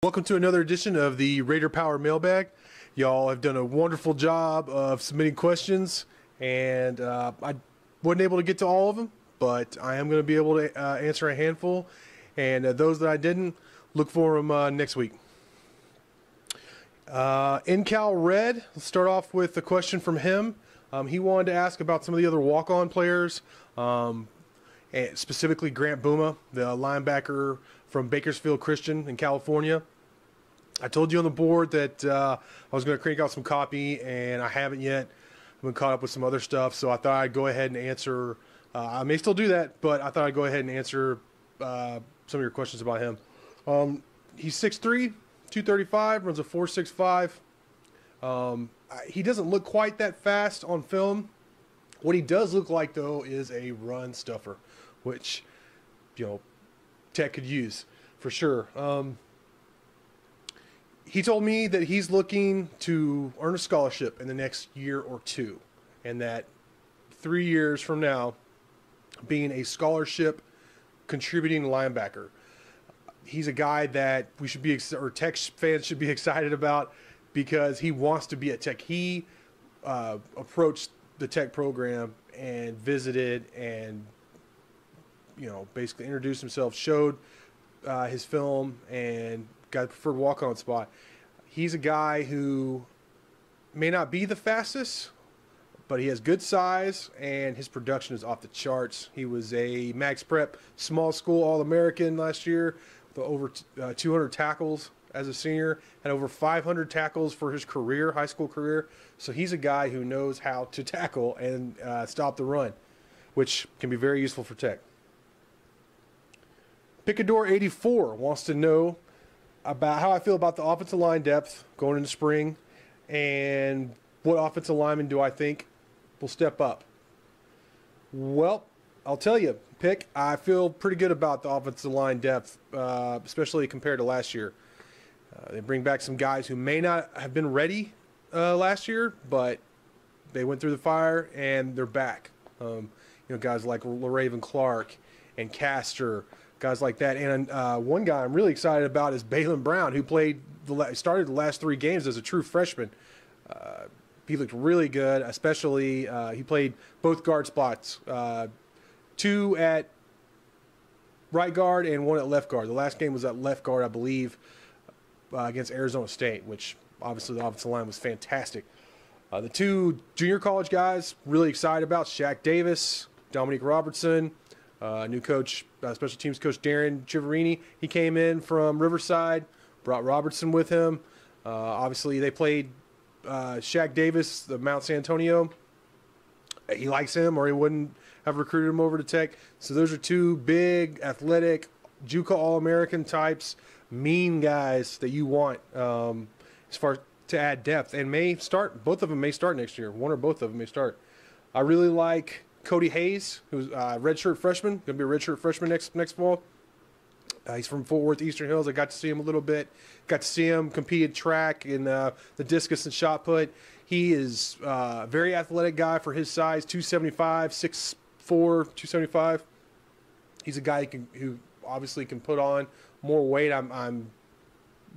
Welcome to another edition of the RaiderPower Mailbag. Y'all have done a wonderful job of submitting questions, and I wasn't able to get to all of them, but I am going to be able to answer a handful, and those that I didn't, look for them next week. NCal Red, let's start off with a question from him. He wanted to ask about some of the other walk-on players, and specifically Grant Booma, the linebacker from Bakersfield Christian in California. I told you on the board that I was going to crank out some copy, and I haven't yet. I've been caught up with some other stuff, so I thought I'd go ahead and answer. I may still do that, but I thought I'd go ahead and answer some of your questions about him. He's 6'3", 235, runs a 4.65. He doesn't look quite that fast on film. What he does look like, though, is a run stuffer, which, Tech could use for sure. He told me that he's looking to earn a scholarship in the next year or two, and that 3 years from now, being a scholarship contributing linebacker. He's a guy that we should be, or Tech fans should be excited about, because he wants to be at Tech. He approached the Tech program and visited and, basically introduced himself, showed his film, and got a preferred walk-on spot. He's a guy who may not be the fastest, but he has good size, and his production is off the charts. He was a Max Prep small school All-American last year with over 200 tackles as a senior, and over 500 tackles for his career, high school career. So he's a guy who knows how to tackle and stop the run, which can be very useful for Tech. Picador 84 wants to know about how I feel about the offensive line depth going into spring, and what offensive linemen do I think will step up. Well, I'll tell you, Pick, I feel pretty good about the offensive line depth, especially compared to last year. They bring back some guys who may not have been ready last year, but they went through the fire and they're back. Guys like LaRaven Clark and Castor, guys like that. And one guy I'm really excited about is Balin Brown, who started the last 3 games as a true freshman. He looked really good, especially he played both guard spots, 2 at right guard and 1 at left guard. The last game was at left guard, I believe, against Arizona State, which obviously the offensive line was fantastic. The 2 junior college guys, really excited about, Shaq Davis, Dominique Robertson, new coach, special teams coach Darren Chiaverini. He came in from Riverside, brought Robertson with him. Obviously, they played Shaq Davis, the Mount San Antonio. He likes him, or he wouldn't have recruited him over to Tech. So those are 2 big, athletic, JUCO All-American types, mean guys that you want as far to add depth, and both of them may start next year. One or both of them may start. I really like Cody Hayes, who's a redshirt freshman, going to be a redshirt freshman next fall. He's from Fort Worth, Eastern Hills. I got to see him a little bit. Got to see him compete at track in the discus and shot put. He is a very athletic guy for his size, 275, 6'4", 275. He's a guy who obviously can put on more weight. I'm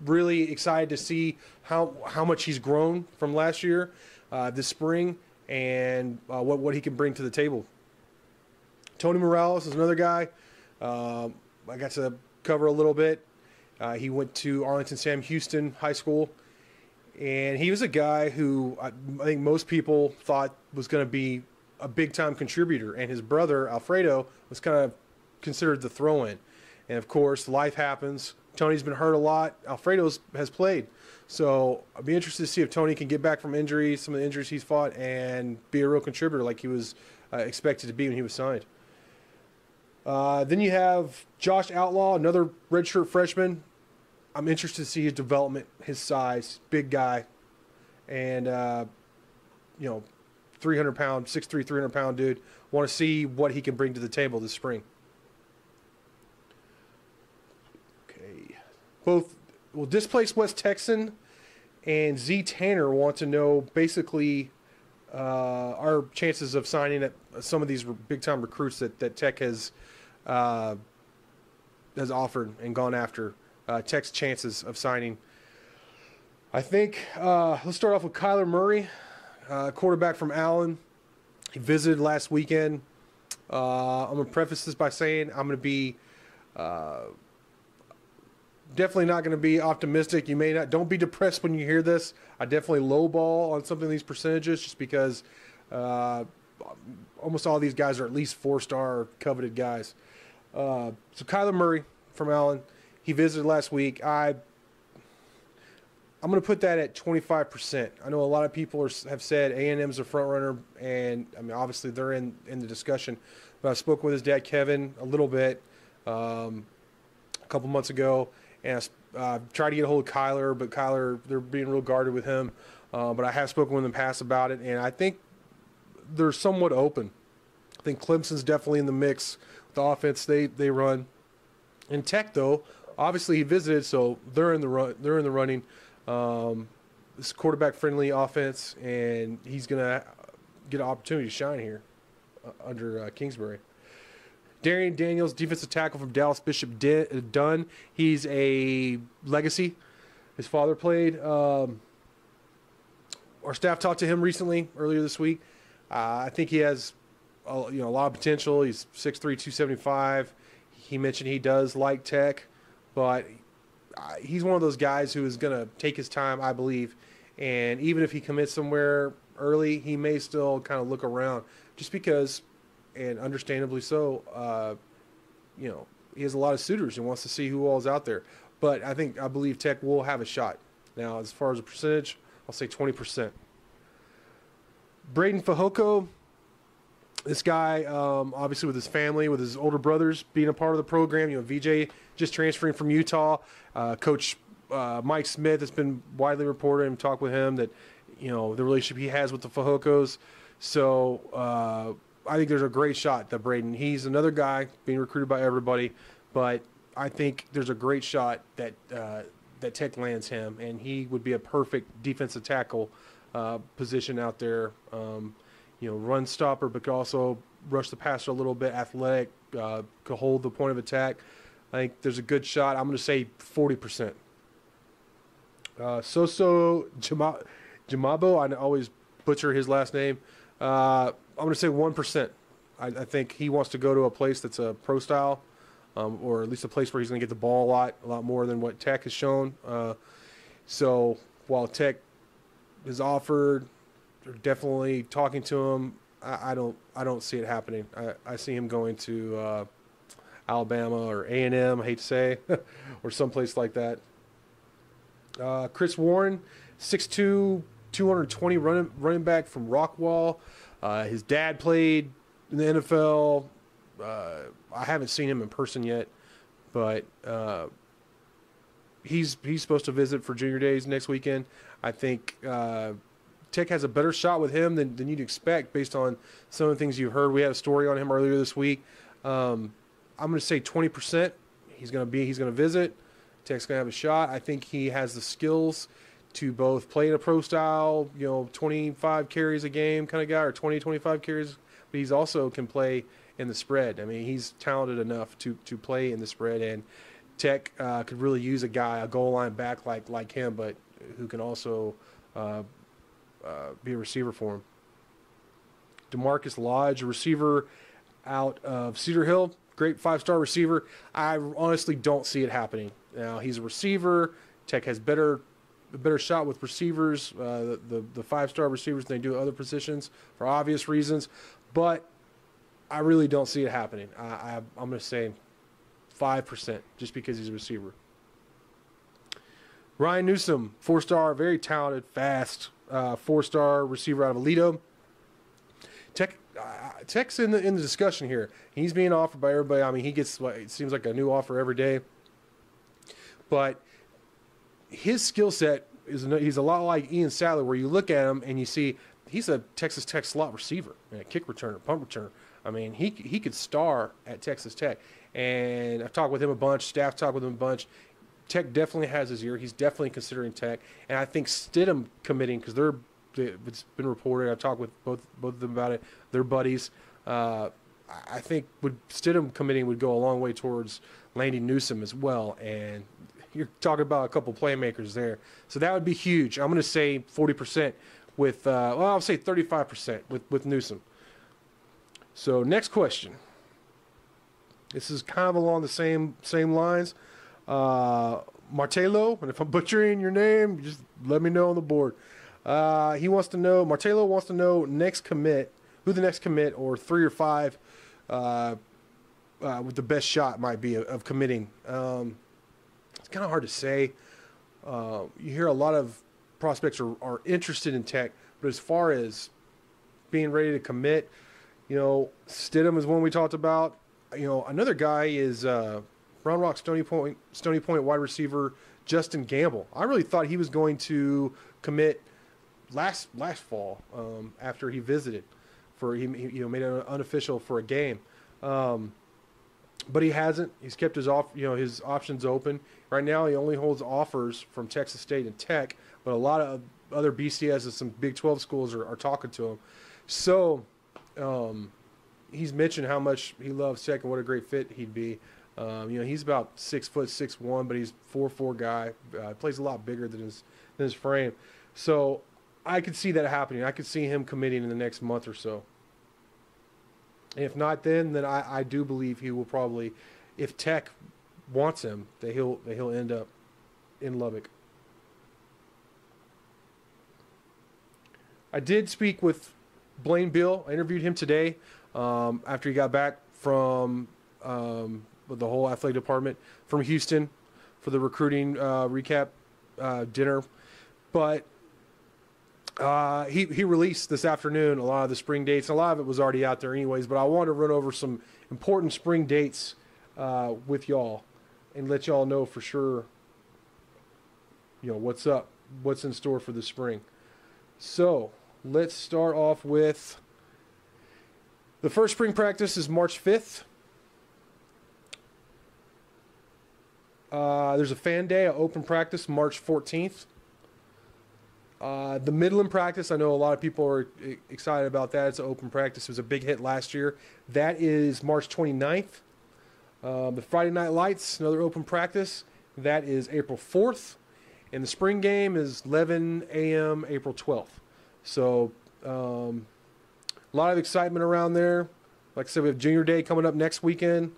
really excited to see how much he's grown from last year, this spring, and what he can bring to the table. Tony Morales is another guy I got to cover a little bit. He went to Arlington Sam Houston High School, and he was a guy who I think most people thought was going to be a big-time contributor, and his brother, Alfredo, was kind of considered the throw-in. And, of course, life happens. Tony's been hurt a lot. Alfredo has played. So I'd be interested to see if Tony can get back from injuries, some of the injuries he's fought, and be a real contributor like he was expected to be when he was signed. Then you have Josh Outlaw, another redshirt freshman. I'm interested to see his development, his size, big guy, and 300-pound, 6'3", 300-pound dude. Want to see what he can bring to the table this spring. Okay, Displaced West Texan and Z Tanner want to know basically our chances of signing at some of these big-time recruits that Tech has offered and gone after. Tech's chances of signing. I think let's start off with Kyler Murray, quarterback from Allen. He visited last weekend. I'm going to preface this by saying I'm going to be definitely not going to be optimistic. You may not. Don't be depressed when you hear this. I definitely lowball on something of these percentages just because almost all these guys are at least 4-star coveted guys. So Kyler Murray from Allen, he visited last week. I'm going to put that at 25%. I know a lot of people have said A&M's a front runner, and I mean obviously they're in the discussion. But I spoke with his dad Kevin a little bit a couple months ago, and I tried to get a hold of Kyler, but Kyler, they're being real guarded with him. But I have spoken with him in the past about it, and I think they're somewhat open. I think Clemson's definitely in the mix with the offense they run. In Tech, though, obviously he visited, so they're in the running. This quarterback-friendly offense, and he's going to get an opportunity to shine here under Kingsbury. Darian Daniels, defensive tackle from Dallas Bishop Dunn. He's a legacy. His father played. Our staff talked to him earlier this week. I think he has a lot of potential. He's 6'3", 275. He mentioned he does like Tech, but he's one of those guys who is going to take his time, I believe. And even if he commits somewhere early, he may still kind of look around just because, and understandably so, he has a lot of suitors and wants to see who all is out there. But I believe Tech will have a shot. Now, as far as a percentage, I'll say 20%. Braden Fehoko, this guy, obviously with his family, with his older brothers being a part of the program. VJ just transferring from Utah. Coach Mike Smith has been widely reported and talked with him that, the relationship he has with the Fehokos. So I think there's a great shot that Braden, he's another guy being recruited by everybody, but I think there's a great shot that that Tech lands him, and he would be a perfect defensive tackle position out there. Run stopper, but could also rush the passer a little bit, athletic, could hold the point of attack. I think there's a good shot. I'm going to say 40%. Soso Jamabo, I always butcher his last name. I'm going to say 1%. I think he wants to go to a place that's a pro style, or at least a place where he's going to get the ball a lot more than what Tech has shown. So while Tech is offered, they're definitely talking to him, I don't see it happening. I see him going to Alabama or A&M, I hate to say, or someplace like that. Chris Warren, 6'2", 220 running back from Rockwall. His dad played in the NFL. I haven't seen him in person yet, but he's supposed to visit for junior days next weekend. I think Tech has a better shot with him than you'd expect based on some of the things you heard. We had a story on him earlier this week. I'm going to say 20%. He's going to visit. Tech's going to have a shot. I think he has the skills to both play in a pro style, 25 carries a game kind of guy, or 20, 25 carries, but he's also can play in the spread. I mean, he's talented enough to play in the spread, and Tech could really use a goal line back like him, but who can also be a receiver for him. DeMarcus Lodge, a receiver out of Cedar Hill, great 5-star receiver. I honestly don't see it happening. Now, he's a receiver. Tech has a better shot with receivers, the 5-star receivers than they do other positions for obvious reasons, but I really don't see it happening. I'm going to say 5% just because he's a receiver. Ryan Newsom, 4-star, very talented, fast, 4-star receiver out of Aledo. Tech's in the discussion here. He's being offered by everybody. I mean, he gets it seems like a new offer every day. But his skill set he's a lot like Ian Sadler, where you look at him and you see he's a Texas Tech slot receiver, a kick returner, punt returner. I mean, he could star at Texas Tech. And I've talked with him a bunch. Staff talked with him a bunch. Tech definitely has his ear. He's definitely considering Tech. And I think Stidham committing, because it's been reported. I've talked with both of them about it. They're buddies. I think Stidham committing would go a long way towards landing Newsom as well. And you're talking about a couple playmakers there. So that would be huge. I'm going to say 40% with, well, I'll say 35% with Newsom. So next question. This is kind of along the same lines. Martelo, and if I'm butchering your name, just let me know on the board. He wants to know, Martelo wants to know next commit, who the next commit or 3 or 5 with the best shot might be of committing. It's kind of hard to say. You hear a lot of prospects are interested in Tech, but as far as being ready to commit, Stidham is one we talked about. Another guy is Round Rock Stony Point wide receiver Justin Gamble. I really thought he was going to commit last fall after he visited he made it unofficial for a game. But he hasn't. He's kept his options open. Right now, he only holds offers from Texas State and Tech, but a lot of other BCS and some Big 12 schools are talking to him. So he's mentioned how much he loves Tech and what a great fit he'd be. He's about 6'6", but he's 4'4" guy. Plays a lot bigger than his frame. So I could see that happening. I could see him committing in the next month or so. If not, then I do believe he will probably, if Tech wants him, that he'll end up in Lubbock. I did speak with Blaine Bill. I interviewed him today after he got back from with the whole athletic department from Houston for the recruiting recap dinner. But he released this afternoon a lot of the spring dates. A lot of it was already out there anyways, but I wanted to run over some important spring dates with y'all and let y'all know for sure, what's up, what's in store for the spring. So let's start off with the first spring practice is March 5th. There's a fan day, an open practice, March 14th. The Midland practice, I know a lot of people are excited about that. It's an open practice. It was a big hit last year. That is March 29th. The Friday Night Lights, another open practice. That is April 4th. And the spring game is 11 a.m. April 12th. So a lot of excitement around there. Like I said, we have Junior Day coming up next weekend.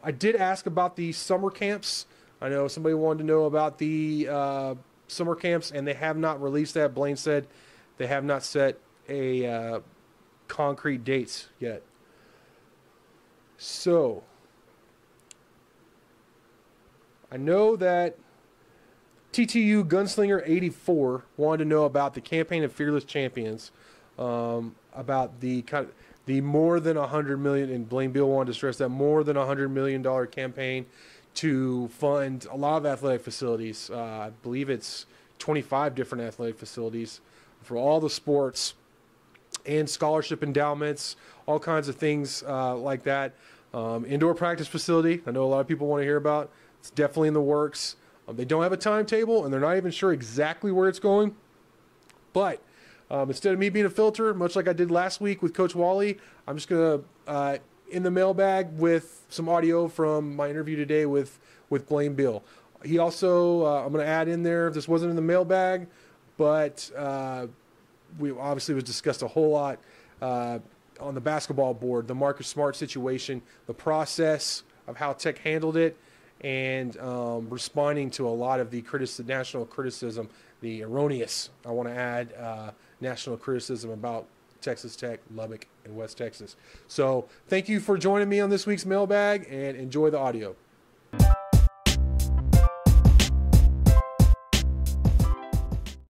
I did ask about the summer camps. I know somebody wanted to know about the summer camps, and they have not released that. Blaine said they have not set a concrete dates yet. So I know that TTU Gunslinger 84 wanted to know about the campaign of Fearless Champions, about the more than $100 million, and Blaine Bill wanted to stress that more than $100 million campaign to fund a lot of athletic facilities. I believe it's 25 different athletic facilities for all the sports and scholarship endowments, all kinds of things like that. Indoor practice facility, I know a lot of people want to hear about. It's definitely in the works. They don't have a timetable, and they're not even sure exactly where it's going. But instead of me being a filter, much like I did last week with Coach Wally, I'm just going to in the mailbag with some audio from my interview today with Blaine Bill. He also, I'm going to add in there, this wasn't in the mailbag, but we obviously was discussed a whole lot on the basketball board, the Marcus Smart situation, the process of how Tech handled it, and responding to a lot of the national criticism, the erroneous, I want to add, national criticism about Texas Tech, Lubbock, and West Texas. So thank you for joining me on this week's mailbag, and enjoy the audio.